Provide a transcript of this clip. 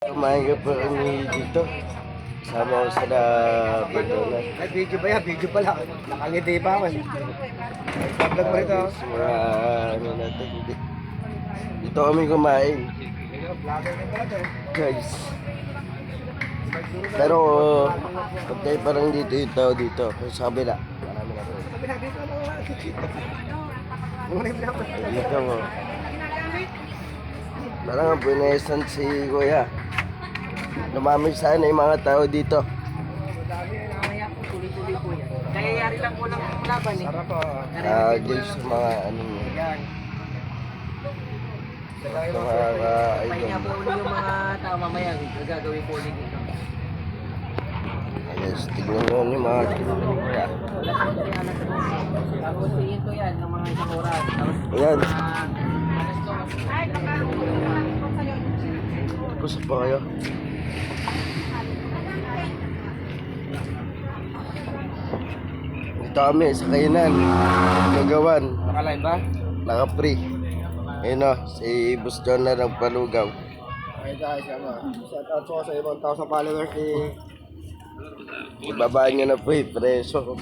Kumain ka pa kami dito. Sama ko sa na video na. Ay, video ba yan? Video pala. Nakangiti pa ako. Pagdag mo rito. Sa mga ano natin. Dito kami kumain. Vlogger ka pala to. Guys. Pero, pagkay parang dito yung tao dito. Sa kabila. Marami na po. Dito na lang. Muna yung vlog. Dito mo. Parang ang pinesan si Kuya. Lumamig sana yung mga tao dito. Mamaya po, tuloy-tuloy po yan. Kaya yari lang po ng laban eh. Sarap po. Guys, sa mga ano nyo. Yan. Sa mga Pahinga idol. po ulit yung mga tao mamaya. Gagawin po ulit ito. Guys, tignan nyo yung mga kilo ni Kuya. Tapos tingin ko yan ng mga isang oras. Tapos Ayan. alas ko. Tapos pa kayo. Dito kami sa kainan. Gagawan. Nakalive ba? Naka-free. Ayun o, si Boss John na ng Palugaw. Okay guys, shout out po sa ibang tao sa followers ni Ibabaan nyo na po preso.